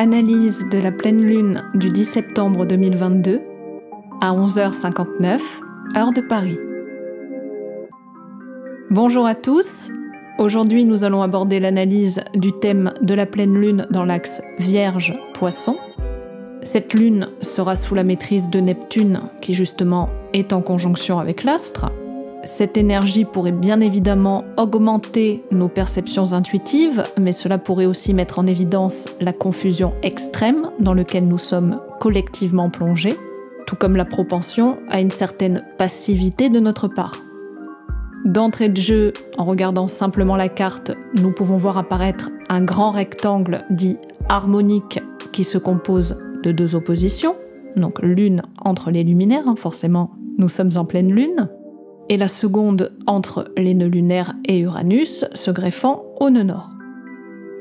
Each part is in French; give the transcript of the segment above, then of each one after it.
Analyse de la pleine lune du 10 septembre 2022 à 11h59, heure de Paris. Bonjour à tous. Aujourd'hui, nous allons aborder l'analyse du thème de la pleine lune dans l'axe Vierge-Poisson. Cette lune sera sous la maîtrise de Neptune, qui justement est en conjonction avec l'astre. Cette énergie pourrait bien évidemment augmenter nos perceptions intuitives, mais cela pourrait aussi mettre en évidence la confusion extrême dans laquelle nous sommes collectivement plongés, tout comme la propension à une certaine passivité de notre part. D'entrée de jeu, en regardant simplement la carte, nous pouvons voir apparaître un grand rectangle dit harmonique qui se compose de deux oppositions, donc l'une entre les luminaires, forcément nous sommes en pleine lune, et la seconde entre les nœuds lunaires et Uranus se greffant au nœud nord.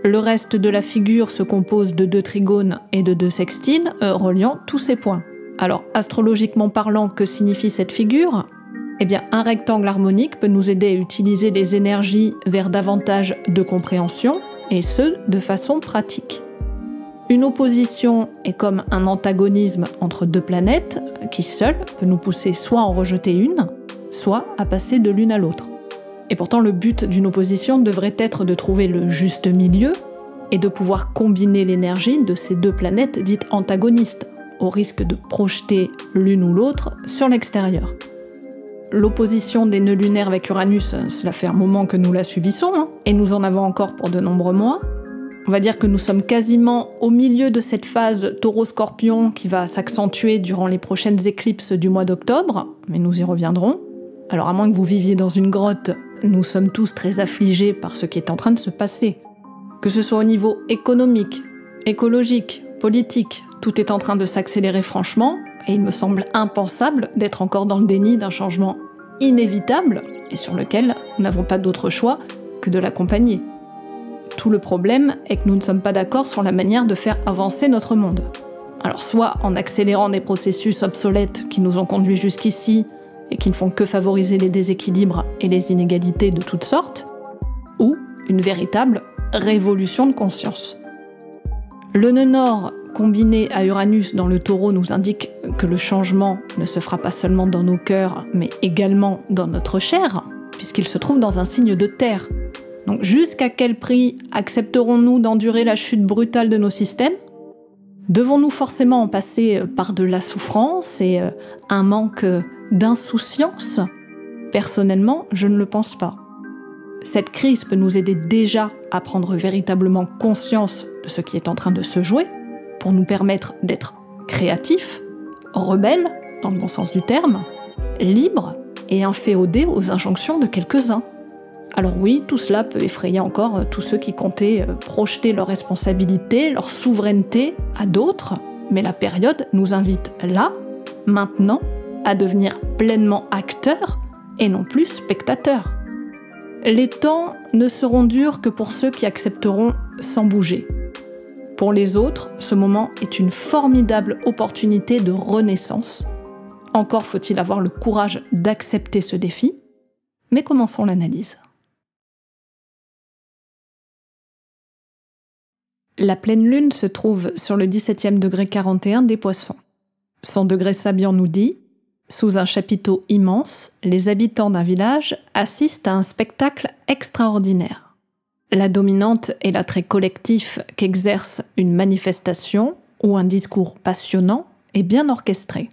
Le reste de la figure se compose de deux trigones et de deux sextiles reliant tous ces points. Alors, astrologiquement parlant, que signifie cette figure ? Eh bien, un rectangle harmonique peut nous aider à utiliser les énergies vers davantage de compréhension, et ce, de façon pratique. Une opposition est comme un antagonisme entre deux planètes qui, seul, peut nous pousser soit à en rejeter une, soit à passer de l'une à l'autre. Et pourtant, le but d'une opposition devrait être de trouver le juste milieu et de pouvoir combiner l'énergie de ces deux planètes dites antagonistes, au risque de projeter l'une ou l'autre sur l'extérieur. L'opposition des nœuds lunaires avec Uranus, cela fait un moment que nous la subissons, et nous en avons encore pour de nombreux mois. On va dire que nous sommes quasiment au milieu de cette phase taureau-scorpion qui va s'accentuer durant les prochaines éclipses du mois d'octobre, mais nous y reviendrons. Alors à moins que vous viviez dans une grotte, nous sommes tous très affligés par ce qui est en train de se passer. Que ce soit au niveau économique, écologique, politique, tout est en train de s'accélérer franchement, et il me semble impensable d'être encore dans le déni d'un changement inévitable, et sur lequel nous n'avons pas d'autre choix que de l'accompagner. Tout le problème est que nous ne sommes pas d'accord sur la manière de faire avancer notre monde. Alors soit en accélérant des processus obsolètes qui nous ont conduits jusqu'ici, et qui ne font que favoriser les déséquilibres et les inégalités de toutes sortes, ou une véritable révolution de conscience. Le nœud nord, combiné à Uranus dans le taureau, nous indique que le changement ne se fera pas seulement dans nos cœurs, mais également dans notre chair, puisqu'il se trouve dans un signe de terre. Donc jusqu'à quel prix accepterons-nous d'endurer la chute brutale de nos systèmes ? Devons-nous forcément en passer par de la souffrance et un manque d'insouciance ? Personnellement, je ne le pense pas. Cette crise peut nous aider déjà à prendre véritablement conscience de ce qui est en train de se jouer, pour nous permettre d'être créatifs, rebelles, dans le bon sens du terme, libres et inféodés aux injonctions de quelques-uns. Alors oui, tout cela peut effrayer encore tous ceux qui comptaient projeter leurs responsabilités, leur souveraineté à d'autres, mais la période nous invite là, maintenant, à devenir pleinement acteurs et non plus spectateurs. Les temps ne seront durs que pour ceux qui accepteront sans bouger. Pour les autres, ce moment est une formidable opportunité de renaissance. Encore faut-il avoir le courage d'accepter ce défi, mais commençons l'analyse. La pleine lune se trouve sur le 17e degré 41 des Poissons. Son degré sabiant nous dit « Sous un chapiteau immense, les habitants d'un village assistent à un spectacle extraordinaire. La dominante est l'attrait collectif qu'exerce une manifestation ou un discours passionnant et bien orchestré. »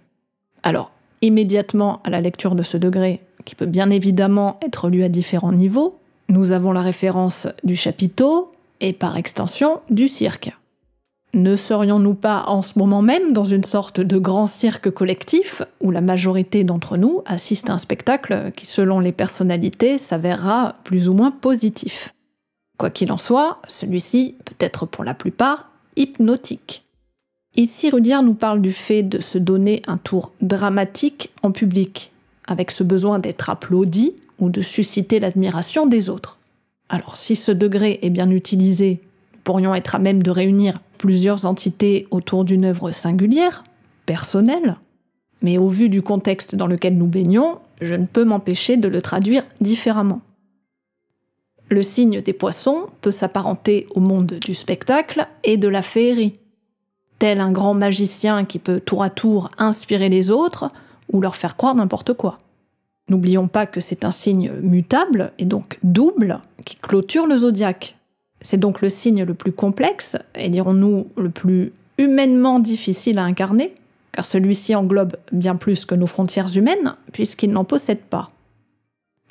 Alors, immédiatement à la lecture de ce degré, qui peut bien évidemment être lu à différents niveaux, nous avons la référence du chapiteau, et par extension du cirque. Ne serions-nous pas en ce moment même dans une sorte de grand cirque collectif où la majorité d'entre nous assiste à un spectacle qui, selon les personnalités, s'avérera plus ou moins positif ? Quoi qu'il en soit, celui-ci peut être pour la plupart hypnotique. Ici, Rudyard nous parle du fait de se donner un tour dramatique en public, avec ce besoin d'être applaudi ou de susciter l'admiration des autres. Alors, si ce degré est bien utilisé, nous pourrions être à même de réunir plusieurs entités autour d'une œuvre singulière, personnelle, mais au vu du contexte dans lequel nous baignons, je ne peux m'empêcher de le traduire différemment. Le signe des Poissons peut s'apparenter au monde du spectacle et de la féerie. tel un grand magicien qui peut tour à tour inspirer les autres ou leur faire croire n'importe quoi. N'oublions pas que c'est un signe mutable et donc double qui clôture le zodiaque. C'est donc le signe le plus complexe et dirons-nous le plus humainement difficile à incarner, car celui-ci englobe bien plus que nos frontières humaines puisqu'il n'en possède pas.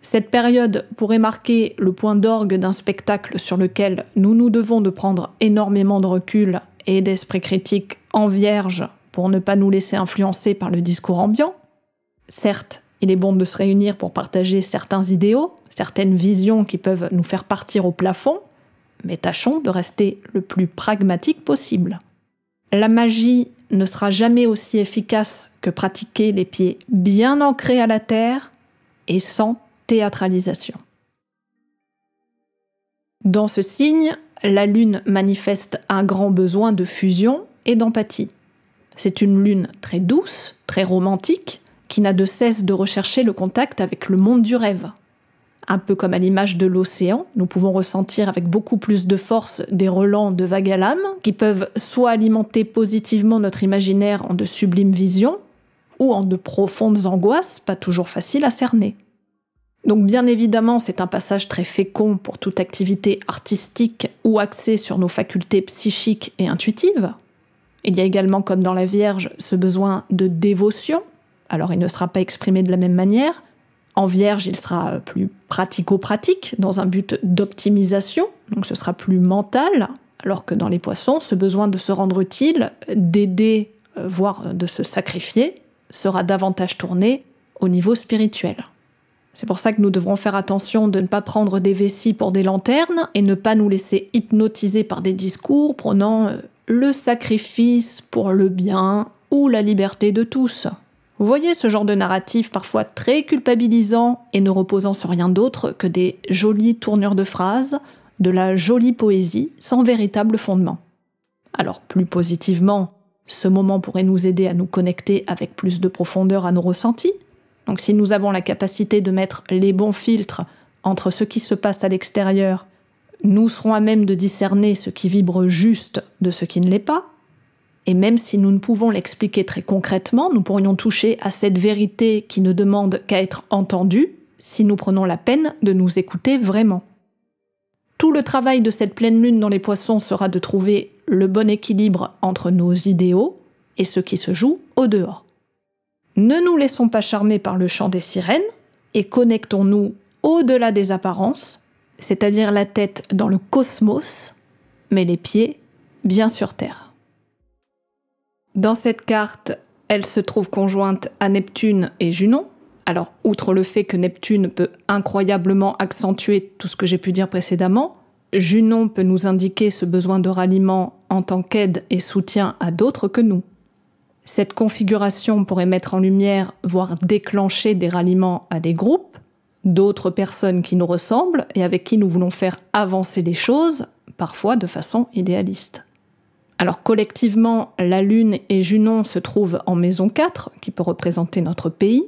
Cette période pourrait marquer le point d'orgue d'un spectacle sur lequel nous nous devons de prendre énormément de recul et d'esprit critique en vierge pour ne pas nous laisser influencer par le discours ambiant. Certes, il est bon de se réunir pour partager certains idéaux, certaines visions qui peuvent nous faire partir au plafond, mais tâchons de rester le plus pragmatique possible. La magie ne sera jamais aussi efficace que pratiquer les pieds bien ancrés à la terre et sans théâtralisation. Dans ce signe, la lune manifeste un grand besoin de fusion et d'empathie. C'est une lune très douce, très romantique, qui n'a de cesse de rechercher le contact avec le monde du rêve. Un peu comme à l'image de l'océan, nous pouvons ressentir avec beaucoup plus de force des relents de vagues à l'âme qui peuvent soit alimenter positivement notre imaginaire en de sublimes visions, ou en de profondes angoisses pas toujours faciles à cerner. Donc bien évidemment, c'est un passage très fécond pour toute activité artistique ou axée sur nos facultés psychiques et intuitives. Il y a également, comme dans la Vierge, ce besoin de dévotion. Alors il ne sera pas exprimé de la même manière. En Vierge, il sera plus pratico-pratique, dans un but d'optimisation, donc ce sera plus mental, alors que dans les Poissons, ce besoin de se rendre utile, d'aider, voire de se sacrifier, sera davantage tourné au niveau spirituel. C'est pour ça que nous devrons faire attention de ne pas prendre des vessies pour des lanternes et ne pas nous laisser hypnotiser par des discours prônant le sacrifice pour le bien ou la liberté de tous. Vous voyez ce genre de narratif parfois très culpabilisant et ne reposant sur rien d'autre que des jolies tournures de phrases, de la jolie poésie sans véritable fondement. Alors plus positivement, ce moment pourrait nous aider à nous connecter avec plus de profondeur à nos ressentis. Donc si nous avons la capacité de mettre les bons filtres entre ce qui se passe à l'extérieur, nous serons à même de discerner ce qui vibre juste de ce qui ne l'est pas. Et même si nous ne pouvons l'expliquer très concrètement, nous pourrions toucher à cette vérité qui ne demande qu'à être entendue si nous prenons la peine de nous écouter vraiment. Tout le travail de cette pleine lune dans les Poissons sera de trouver le bon équilibre entre nos idéaux et ce qui se joue au dehors. Ne nous laissons pas charmer par le chant des sirènes et connectons-nous au-delà des apparences, c'est-à-dire la tête dans le cosmos, mais les pieds bien sur terre. Dans cette carte, elle se trouve conjointe à Neptune et Junon. Alors, outre le fait que Neptune peut incroyablement accentuer tout ce que j'ai pu dire précédemment, Junon peut nous indiquer ce besoin de ralliement en tant qu'aide et soutien à d'autres que nous. Cette configuration pourrait mettre en lumière, voire déclencher des ralliements à des groupes, d'autres personnes qui nous ressemblent et avec qui nous voulons faire avancer les choses, parfois de façon idéaliste. Alors collectivement, la Lune et Junon se trouvent en maison 4, qui peut représenter notre pays.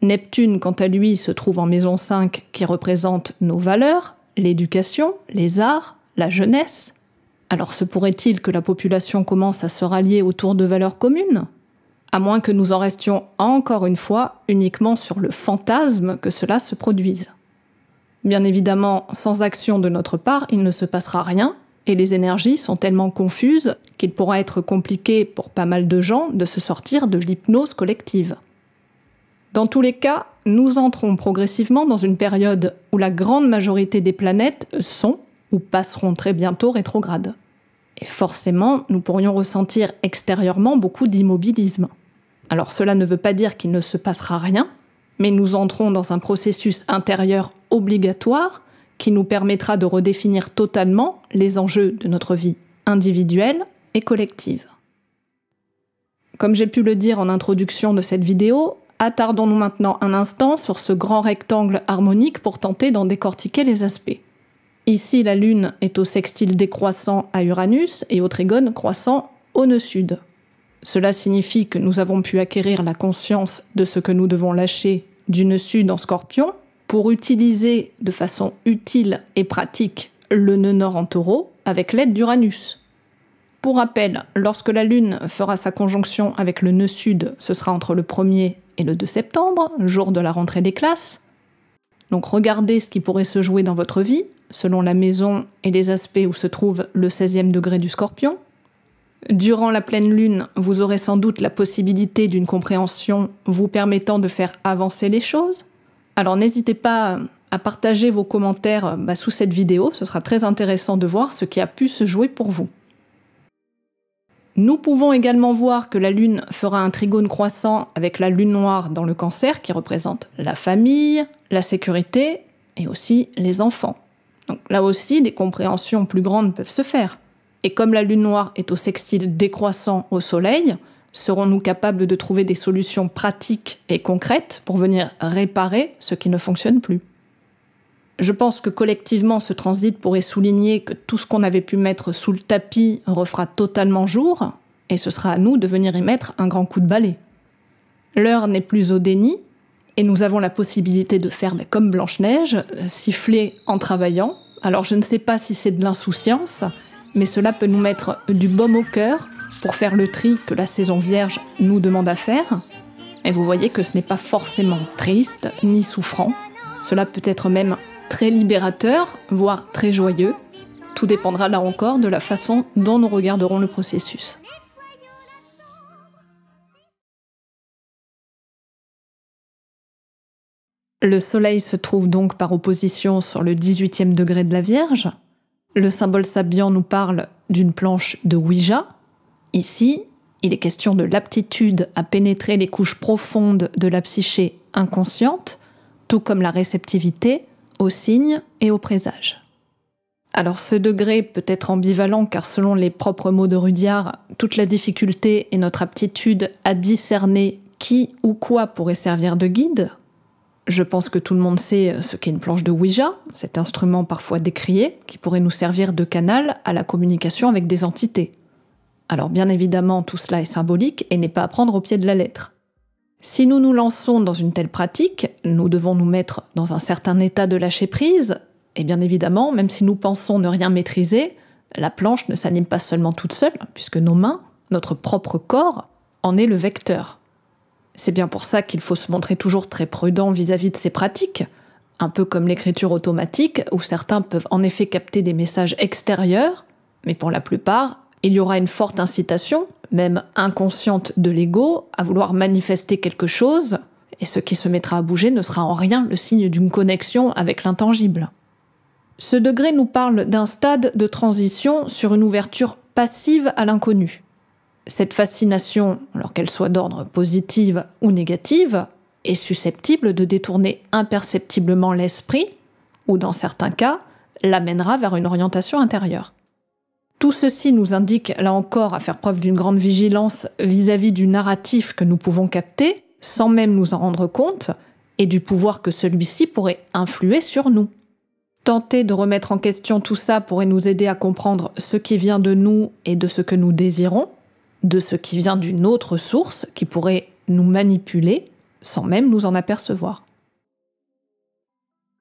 Neptune, quant à lui, se trouve en maison 5, qui représente nos valeurs, l'éducation, les arts, la jeunesse. Alors se pourrait-il que la population commence à se rallier autour de valeurs communes ? À moins que nous en restions encore une fois uniquement sur le fantasme que cela se produise. Bien évidemment, sans action de notre part, il ne se passera rien, et les énergies sont tellement confuses qu'il pourra être compliqué pour pas mal de gens de se sortir de l'hypnose collective. Dans tous les cas, nous entrons progressivement dans une période où la grande majorité des planètes sont ou passeront très bientôt rétrogrades. Et forcément, nous pourrions ressentir extérieurement beaucoup d'immobilisme. Alors cela ne veut pas dire qu'il ne se passera rien, mais nous entrons dans un processus intérieur obligatoire qui nous permettra de redéfinir totalement les enjeux de notre vie individuelle et collective. Comme j'ai pu le dire en introduction de cette vidéo, attardons-nous maintenant un instant sur ce grand rectangle harmonique pour tenter d'en décortiquer les aspects. Ici, la Lune est au sextile décroissant à Uranus et au trigone croissant au nœud sud. Cela signifie que nous avons pu acquérir la conscience de ce que nous devons lâcher du nœud sud en Scorpion pour utiliser de façon utile et pratique le nœud nord en Taureau avec l'aide d'Uranus. Pour rappel, lorsque la Lune fera sa conjonction avec le nœud sud, ce sera entre le 1er et le 2 septembre, jour de la rentrée des classes. Donc regardez ce qui pourrait se jouer dans votre vie, selon la maison et les aspects où se trouve le 16e degré du Scorpion. Durant la pleine lune, vous aurez sans doute la possibilité d'une compréhension vous permettant de faire avancer les choses. Alors n'hésitez pas à partager vos commentaires sous cette vidéo, ce sera très intéressant de voir ce qui a pu se jouer pour vous. Nous pouvons également voir que la Lune fera un trigone croissant avec la Lune noire dans le Cancer qui représente la famille, la sécurité et aussi les enfants. Donc là aussi, des compréhensions plus grandes peuvent se faire. Et comme la Lune noire est au sextile décroissant au Soleil, serons-nous capables de trouver des solutions pratiques et concrètes pour venir réparer ce qui ne fonctionne plus? Je pense que collectivement, ce transit pourrait souligner que tout ce qu'on avait pu mettre sous le tapis refera totalement jour, et ce sera à nous de venir y mettre un grand coup de balai. L'heure n'est plus au déni, et nous avons la possibilité de faire comme Blanche-Neige, siffler en travaillant. Alors je ne sais pas si c'est de l'insouciance, mais cela peut nous mettre du baume au cœur pour faire le tri que la saison vierge nous demande à faire. Et vous voyez que ce n'est pas forcément triste ni souffrant, cela peut être même très libérateur, voire très joyeux. Tout dépendra là encore de la façon dont nous regarderons le processus. Le Soleil se trouve donc par opposition sur le 18e degré de la Vierge. Le symbole sabian nous parle d'une planche de Ouija. Ici, il est question de l'aptitude à pénétrer les couches profondes de la psyché inconsciente, tout comme la réceptivité aux signes et aux présages. Alors ce degré peut être ambivalent car selon les propres mots de Rudyard, toute la difficulté est notre aptitude à discerner qui ou quoi pourrait servir de guide. Je pense que tout le monde sait ce qu'est une planche de Ouija, cet instrument parfois décrié qui pourrait nous servir de canal à la communication avec des entités. Alors bien évidemment tout cela est symbolique et n'est pas à prendre au pied de la lettre. Si nous nous lançons dans une telle pratique, nous devons nous mettre dans un certain état de lâcher-prise, et bien évidemment, même si nous pensons ne rien maîtriser, la planche ne s'anime pas seulement toute seule, puisque nos mains, notre propre corps, en est le vecteur. C'est bien pour ça qu'il faut se montrer toujours très prudent vis-à-vis de ces pratiques, un peu comme l'écriture automatique, où certains peuvent en effet capter des messages extérieurs, mais pour la plupart, il y aura une forte incitation, même inconsciente de l'ego, à vouloir manifester quelque chose, et ce qui se mettra à bouger ne sera en rien le signe d'une connexion avec l'intangible. Ce degré nous parle d'un stade de transition sur une ouverture passive à l'inconnu. Cette fascination, alors qu'elle soit d'ordre positive ou négative, est susceptible de détourner imperceptiblement l'esprit, ou dans certains cas, l'amènera vers une orientation intérieure. Tout ceci nous indique, là encore, à faire preuve d'une grande vigilance vis-à-vis du narratif que nous pouvons capter, sans même nous en rendre compte, et du pouvoir que celui-ci pourrait influer sur nous. Tenter de remettre en question tout ça pourrait nous aider à comprendre ce qui vient de nous et de ce que nous désirons, de ce qui vient d'une autre source qui pourrait nous manipuler sans même nous en apercevoir.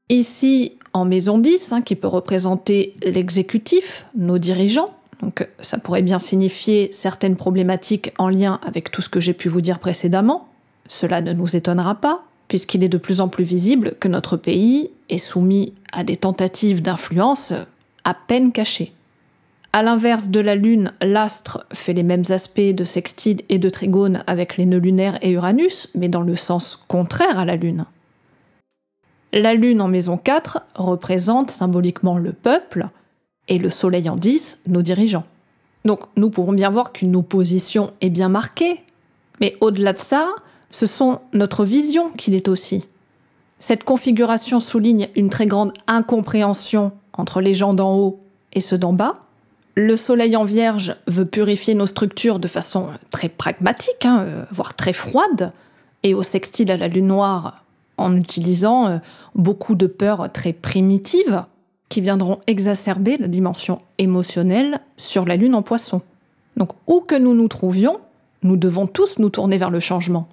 Ici, en maison 10, qui peut représenter l'exécutif, nos dirigeants, donc ça pourrait bien signifier certaines problématiques en lien avec tout ce que j'ai pu vous dire précédemment. Cela ne nous étonnera pas, puisqu'il est de plus en plus visible que notre pays est soumis à des tentatives d'influence à peine cachées. À l'inverse de la Lune, l'astre fait les mêmes aspects de sextile et de trigone avec les nœuds lunaires et Uranus, mais dans le sens contraire à la Lune. La Lune en maison 4 représente symboliquement le peuple, et le Soleil en 10, nos dirigeants. Donc nous pourrons bien voir qu'une opposition est bien marquée, mais au-delà de ça, ce sont notre vision qui l'est aussi. Cette configuration souligne une très grande incompréhension entre les gens d'en haut et ceux d'en bas. Le Soleil en Vierge veut purifier nos structures de façon très pragmatique, voire très froide, et au sextile à la Lune noire, en utilisant beaucoup de peurs très primitives qui viendront exacerber la dimension émotionnelle sur la Lune en Poisson. Donc où que nous nous trouvions, nous devons tous nous tourner vers le changement.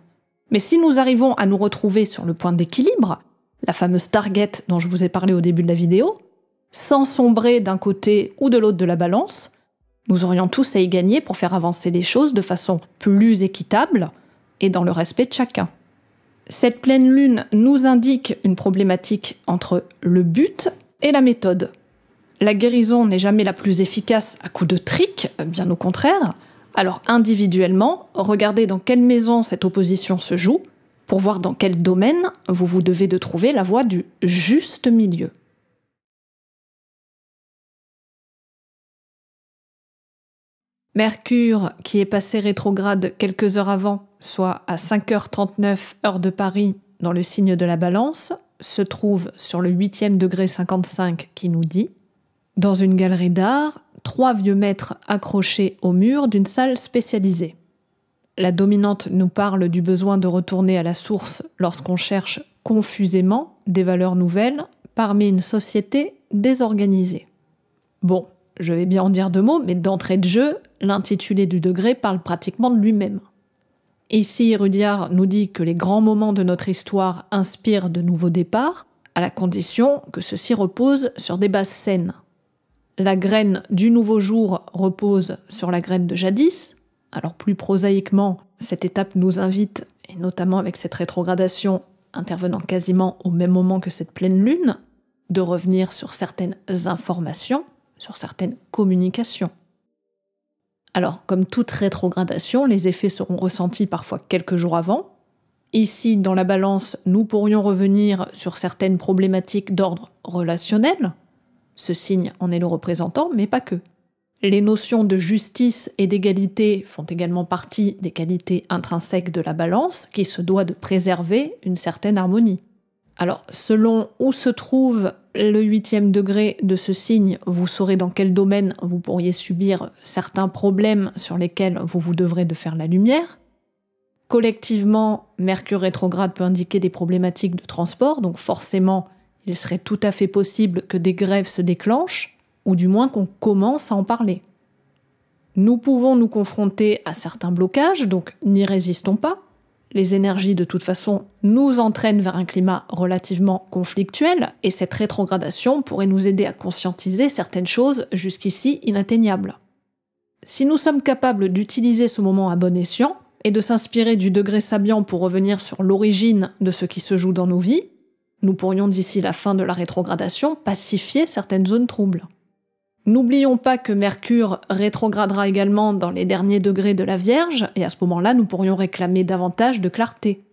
Mais si nous arrivons à nous retrouver sur le point d'équilibre, la fameuse target dont je vous ai parlé au début de la vidéo, sans sombrer d'un côté ou de l'autre de la balance, Nous aurions tous à y gagner pour faire avancer les choses de façon plus équitable et dans le respect de chacun. Cette pleine lune nous indique une problématique entre le but et la méthode. La guérison n'est jamais la plus efficace à coup de trick, bien au contraire. Alors individuellement, regardez dans quelle maison cette opposition se joue pour voir dans quel domaine vous vous devez de trouver la voie du juste milieu. Mercure, qui est passé rétrograde quelques heures avant, soit à 5h39 heure de Paris, dans le signe de la Balance, se trouve sur le 8e degré 55 qui nous dit « Dans une galerie d'art, 3 vieux maîtres accrochés au mur d'une salle spécialisée. La dominante nous parle du besoin de retourner à la source lorsqu'on cherche confusément des valeurs nouvelles parmi une société désorganisée. » Bon, je vais bien en dire 2 mots, mais d'entrée de jeu, l'intitulé du degré parle pratiquement de lui-même. Ici, Rudyard nous dit que les grands moments de notre histoire inspirent de nouveaux départs, à la condition que ceux-ci reposent sur des bases saines. La graine du nouveau jour repose sur la graine de jadis. Alors plus prosaïquement, cette étape nous invite, et notamment avec cette rétrogradation intervenant quasiment au même moment que cette pleine lune, de revenir sur certaines informations, sur certaines communications. Alors, comme toute rétrogradation, les effets seront ressentis parfois quelques jours avant. Ici, dans la Balance, nous pourrions revenir sur certaines problématiques d'ordre relationnel. Ce signe en est le représentant, mais pas que. Les notions de justice et d'égalité font également partie des qualités intrinsèques de la Balance, qui se doit de préserver une certaine harmonie. Alors, selon où se trouve le 8e degré de ce signe, vous saurez dans quel domaine vous pourriez subir certains problèmes sur lesquels vous vous devrez de faire la lumière. Collectivement, Mercure rétrograde peut indiquer des problématiques de transport, donc forcément, il serait tout à fait possible que des grèves se déclenchent, ou du moins qu'on commence à en parler. Nous pouvons nous confronter à certains blocages, donc n'y résistons pas. Les énergies, de toute façon, nous entraînent vers un climat relativement conflictuel, et cette rétrogradation pourrait nous aider à conscientiser certaines choses jusqu'ici inatteignables. Si nous sommes capables d'utiliser ce moment à bon escient, et de s'inspirer du degré Sabian pour revenir sur l'origine de ce qui se joue dans nos vies, nous pourrions d'ici la fin de la rétrogradation pacifier certaines zones troubles. N'oublions pas que Mercure rétrogradera également dans les derniers degrés de la Vierge, et à ce moment-là, nous pourrions réclamer davantage de clarté.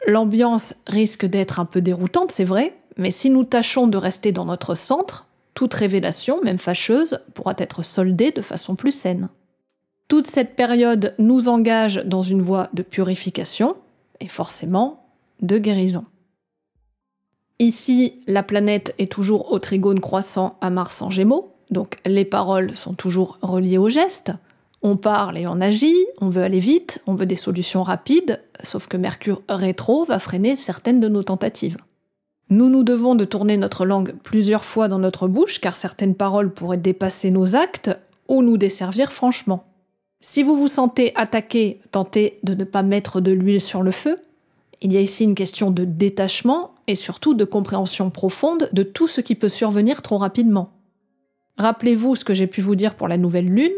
L'ambiance risque d'être un peu déroutante, c'est vrai, mais si nous tâchons de rester dans notre centre, toute révélation, même fâcheuse, pourra être soldée de façon plus saine. Toute cette période nous engage dans une voie de purification, et forcément de guérison. Ici, la planète est toujours au trigone croissant à Mars en Gémeaux, donc les paroles sont toujours reliées aux gestes. On parle et on agit, on veut aller vite, on veut des solutions rapides, sauf que Mercure rétro va freiner certaines de nos tentatives. Nous nous devons de tourner notre langue plusieurs fois dans notre bouche, car certaines paroles pourraient dépasser nos actes ou nous desservir franchement. Si vous vous sentez attaqué, tentez de ne pas mettre de l'huile sur le feu. Il y a ici une question de détachement et surtout de compréhension profonde de tout ce qui peut survenir trop rapidement. Rappelez-vous ce que j'ai pu vous dire pour la nouvelle lune,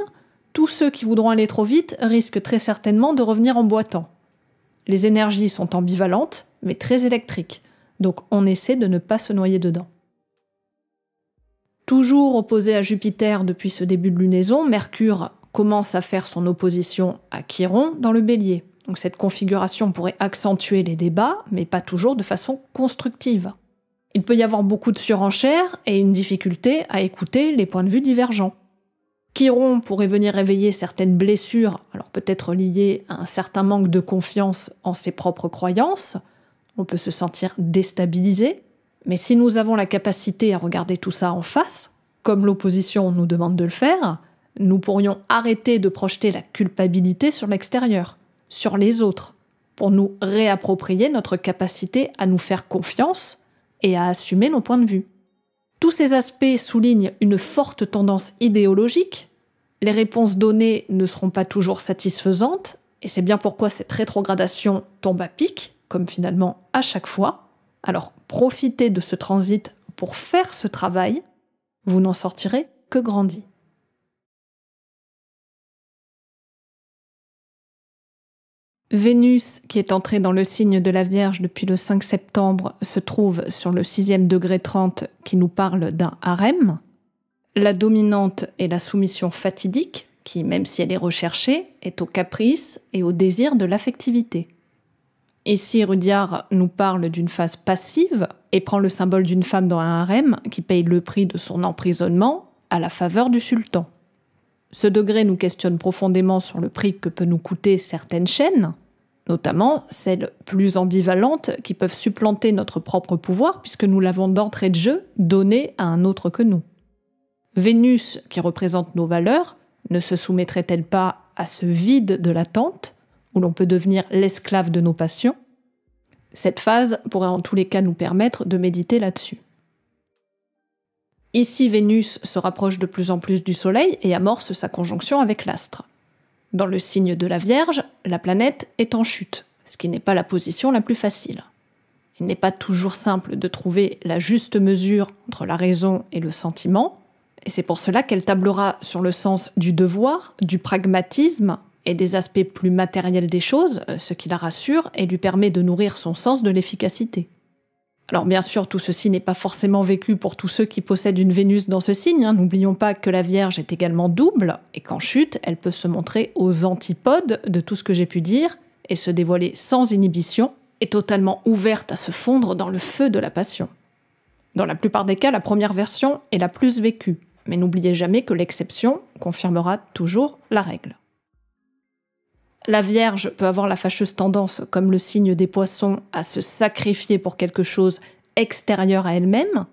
tous ceux qui voudront aller trop vite risquent très certainement de revenir en boitant. Les énergies sont ambivalentes, mais très électriques, donc on essaie de ne pas se noyer dedans. Toujours opposé à Jupiter depuis ce début de lunaison, Mercure commence à faire son opposition à Chiron dans le Bélier. Donc cette configuration pourrait accentuer les débats, mais pas toujours de façon constructive. Il peut y avoir beaucoup de surenchères et une difficulté à écouter les points de vue divergents. Chiron pourrait venir réveiller certaines blessures, alors peut-être liées à un certain manque de confiance en ses propres croyances. On peut se sentir déstabilisé, mais si nous avons la capacité à regarder tout ça en face, comme l'opposition nous demande de le faire, nous pourrions arrêter de projeter la culpabilité sur l'extérieur, sur les autres, pour nous réapproprier notre capacité à nous faire confiance et à assumer nos points de vue. Tous ces aspects soulignent une forte tendance idéologique. Les réponses données ne seront pas toujours satisfaisantes, et c'est bien pourquoi cette rétrogradation tombe à pic, comme finalement à chaque fois. Alors profitez de ce transit pour faire ce travail, vous n'en sortirez que grandi. Vénus, qui est entrée dans le signe de la Vierge depuis le 5 septembre, se trouve sur le 6e degré 30 qui nous parle d'un harem. La dominante est la soumission fatidique, qui, même si elle est recherchée, est au caprice et au désir de l'affectivité. Ici, Rudyard nous parle d'une phase passive et prend le symbole d'une femme dans un harem qui paye le prix de son emprisonnement à la faveur du sultan. Ce degré nous questionne profondément sur le prix que peut nous coûter certaines chaînes, notamment celles plus ambivalentes qui peuvent supplanter notre propre pouvoir puisque nous l'avons d'entrée de jeu donné à un autre que nous. Vénus, qui représente nos valeurs, ne se soumettrait-elle pas à ce vide de l'attente où l'on peut devenir l'esclave de nos passions? Cette phase pourrait en tous les cas nous permettre de méditer là-dessus. Ici, Vénus se rapproche de plus en plus du Soleil et amorce sa conjonction avec l'astre. Dans le signe de la Vierge, la planète est en chute, ce qui n'est pas la position la plus facile. Il n'est pas toujours simple de trouver la juste mesure entre la raison et le sentiment, et c'est pour cela qu'elle tablera sur le sens du devoir, du pragmatisme et des aspects plus matériels des choses, ce qui la rassure et lui permet de nourrir son sens de l'efficacité. Alors bien sûr, tout ceci n'est pas forcément vécu pour tous ceux qui possèdent une Vénus dans ce signe. N'oublions pas que la Vierge est également double, et qu'en chute, elle peut se montrer aux antipodes de tout ce que j'ai pu dire, et se dévoiler sans inhibition, et totalement ouverte à se fondre dans le feu de la passion. Dans la plupart des cas, la première version est la plus vécue, mais n'oubliez jamais que l'exception confirmera toujours la règle. La Vierge peut avoir la fâcheuse tendance, comme le signe des Poissons, à se sacrifier pour quelque chose extérieur à elle-même.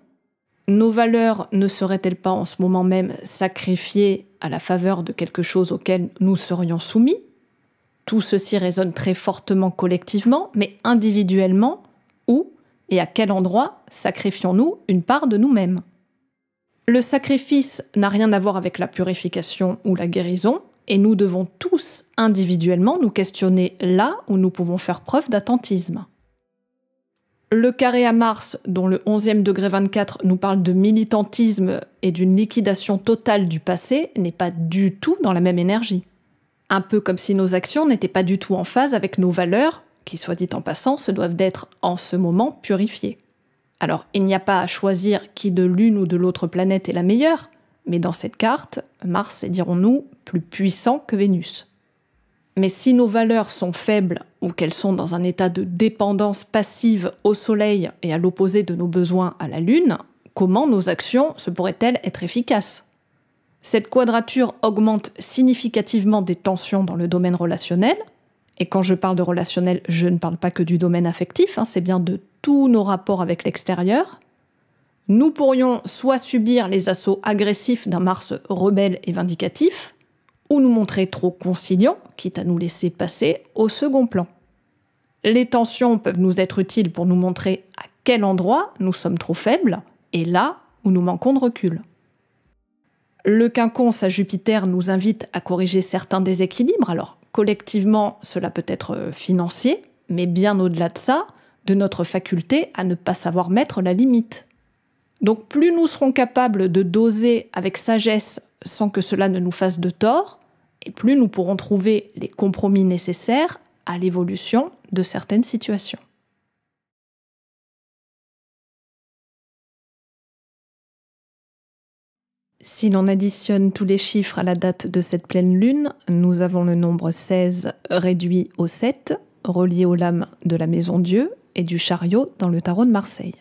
Nos valeurs ne seraient-elles pas en ce moment même sacrifiées à la faveur de quelque chose auquel nous serions soumis? Tout ceci résonne très fortement collectivement, mais individuellement, où et à quel endroit sacrifions-nous une part de nous-mêmes? Le sacrifice n'a rien à voir avec la purification ou la guérison, et nous devons tous individuellement nous questionner là où nous pouvons faire preuve d'attentisme. Le carré à Mars, dont le 11e degré 24 nous parle de militantisme et d'une liquidation totale du passé, n'est pas du tout dans la même énergie. Un peu comme si nos actions n'étaient pas du tout en phase avec nos valeurs, qui, soit dit en passant, se doivent d'être en ce moment purifiées. Alors, il n'y a pas à choisir qui de l'une ou de l'autre planète est la meilleure, mais dans cette carte, Mars est, dirons-nous, plus puissant que Vénus. Mais si nos valeurs sont faibles ou qu'elles sont dans un état de dépendance passive au Soleil et à l'opposé de nos besoins à la Lune, comment nos actions se pourraient-elles être efficaces? Cette quadrature augmente significativement des tensions dans le domaine relationnel, et quand je parle de relationnel, je ne parle pas que du domaine affectif, c'est bien de tous nos rapports avec l'extérieur. Nous pourrions soit subir les assauts agressifs d'un Mars rebelle et vindicatif, ou nous montrer trop conciliants, quitte à nous laisser passer au second plan. Les tensions peuvent nous être utiles pour nous montrer à quel endroit nous sommes trop faibles, et là où nous manquons de recul. Le quinconce à Jupiter nous invite à corriger certains déséquilibres, alors collectivement cela peut être financier, mais bien au-delà de ça, de notre faculté à ne pas savoir mettre la limite. Donc plus nous serons capables de doser avec sagesse sans que cela ne nous fasse de tort, et plus nous pourrons trouver les compromis nécessaires à l'évolution de certaines situations. Si l'on additionne tous les chiffres à la date de cette pleine lune, nous avons le nombre 16 réduit au 7, relié aux lames de la Maison Dieu et du chariot dans le tarot de Marseille.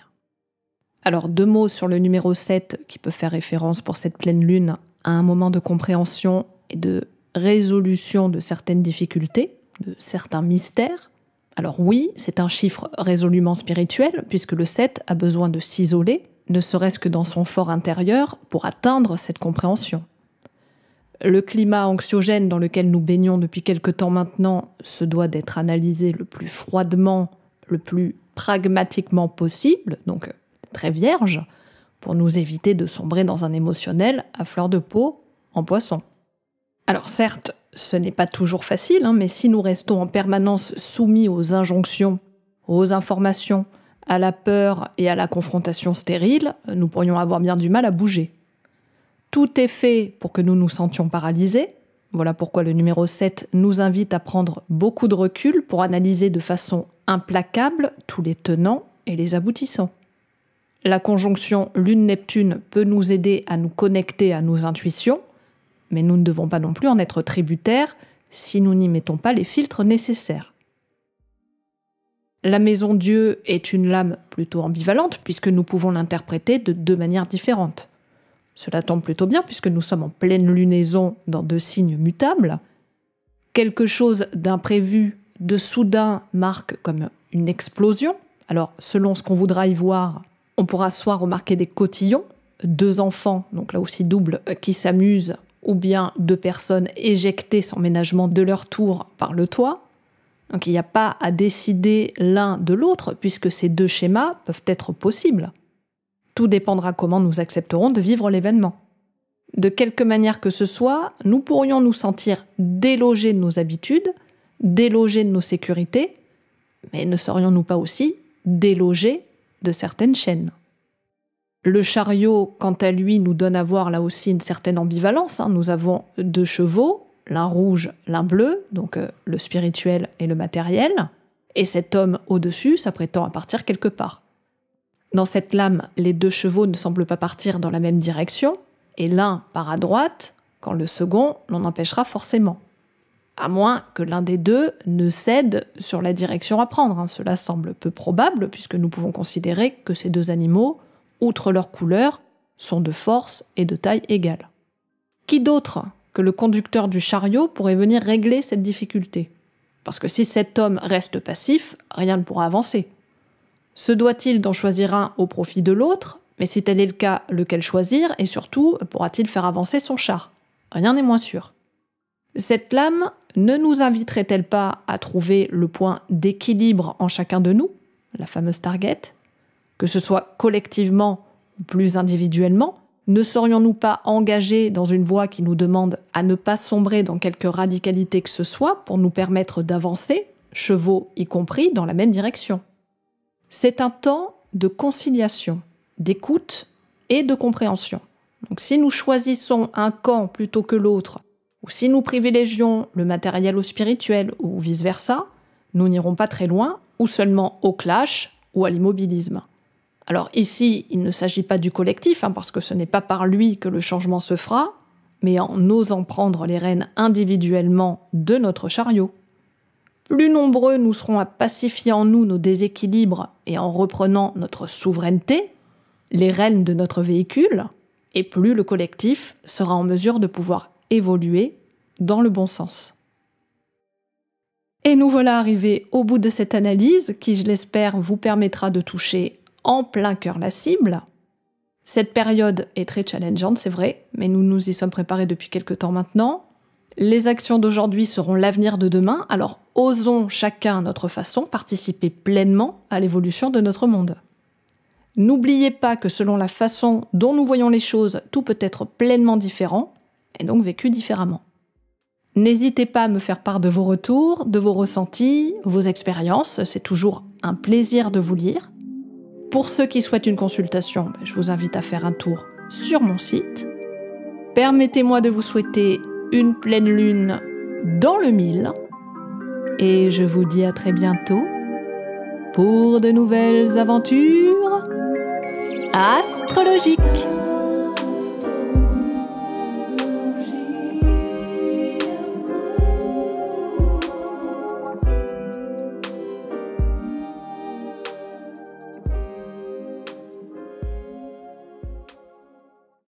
Alors 2 mots sur le numéro 7 qui peut faire référence pour cette pleine lune à un moment de compréhension et de résolution de certaines difficultés, de certains mystères. Alors oui, c'est un chiffre résolument spirituel puisque le 7 a besoin de s'isoler, ne serait-ce que dans son fort intérieur pour atteindre cette compréhension. Le climat anxiogène dans lequel nous baignons depuis quelque temps maintenant se doit d'être analysé le plus froidement, le plus pragmatiquement possible, donc très vierge, pour nous éviter de sombrer dans un émotionnel à fleur de peau en Poisson. Alors certes, ce n'est pas toujours facile, mais si nous restons en permanence soumis aux injonctions, aux informations, à la peur et à la confrontation stérile, nous pourrions avoir bien du mal à bouger. Tout est fait pour que nous nous sentions paralysés, Voilà pourquoi le numéro 7 nous invite à prendre beaucoup de recul pour analyser de façon implacable tous les tenants et les aboutissants. La conjonction Lune-Neptune peut nous aider à nous connecter à nos intuitions, mais nous ne devons pas non plus en être tributaires si nous n'y mettons pas les filtres nécessaires. La maison Dieu est une lame plutôt ambivalente puisque nous pouvons l'interpréter de deux manières différentes. Cela tombe plutôt bien puisque nous sommes en pleine lunaison dans deux signes mutables. Quelque chose d'imprévu, de soudain marque comme une explosion. Alors, selon ce qu'on voudra y voir, on pourra soit remarquer des cotillons, deux enfants, donc là aussi double, qui s'amusent, ou bien deux personnes éjectées sans ménagement de leur tour par le toit. Donc il n'y a pas à décider l'un de l'autre puisque ces deux schémas peuvent être possibles. Tout dépendra comment nous accepterons de vivre l'événement. De quelque manière que ce soit, nous pourrions nous sentir délogés de nos habitudes, délogés de nos sécurités, mais ne serions-nous pas aussi délogés de certaines chaînes? Le chariot, quant à lui, nous donne à voir là aussi une certaine ambivalence. Nous avons deux chevaux, l'un rouge, l'un bleu, donc le spirituel et le matériel, et cet homme au-dessus s'apprêtant à partir quelque part. Dans cette lame, les deux chevaux ne semblent pas partir dans la même direction, et l'un part à droite, quand le second l'en empêchera forcément. À moins que l'un des deux ne cède sur la direction à prendre. Cela semble peu probable, puisque nous pouvons considérer que ces deux animaux, outre leur couleur, sont de force et de taille égale. Qui d'autre que le conducteur du chariot pourrait venir régler cette difficulté? Parce que si cet homme reste passif, rien ne pourra avancer. Se doit-il d'en choisir un au profit de l'autre? Mais si tel est le cas, lequel choisir? Et surtout, pourra-t-il faire avancer son char? Rien n'est moins sûr. Cette lame ne nous inviterait-elle pas à trouver le point d'équilibre en chacun de nous, la fameuse target? Que ce soit collectivement ou plus individuellement, ne serions-nous pas engagés dans une voie qui nous demande à ne pas sombrer dans quelque radicalité que ce soit pour nous permettre d'avancer, chevaux y compris, dans la même direction? C'est un temps de conciliation, d'écoute et de compréhension. Donc si nous choisissons un camp plutôt que l'autre, ou si nous privilégions le matériel au spirituel ou vice-versa, nous n'irons pas très loin, ou seulement au clash ou à l'immobilisme. Alors ici, il ne s'agit pas du collectif, parce que ce n'est pas par lui que le changement se fera, mais en osant prendre les rênes individuellement de notre chariot. Plus nombreux nous serons à pacifier en nous nos déséquilibres et en reprenant notre souveraineté, les rênes de notre véhicule, et plus le collectif sera en mesure de pouvoir évoluer dans le bon sens. Et nous voilà arrivés au bout de cette analyse qui, je l'espère, vous permettra de toucher en plein cœur la cible. Cette période est très challengeante, c'est vrai, mais nous nous y sommes préparés depuis quelque temps maintenant. Les actions d'aujourd'hui seront l'avenir de demain, alors osons chacun à notre façon participer pleinement à l'évolution de notre monde. N'oubliez pas que selon la façon dont nous voyons les choses, tout peut être pleinement différent, et donc vécu différemment. N'hésitez pas à me faire part de vos retours, de vos ressentis, vos expériences, c'est toujours un plaisir de vous lire. Pour ceux qui souhaitent une consultation, je vous invite à faire un tour sur mon site. Permettez-moi de vous souhaiter une pleine lune dans le 1000, et je vous dis à très bientôt pour de nouvelles aventures astrologiques.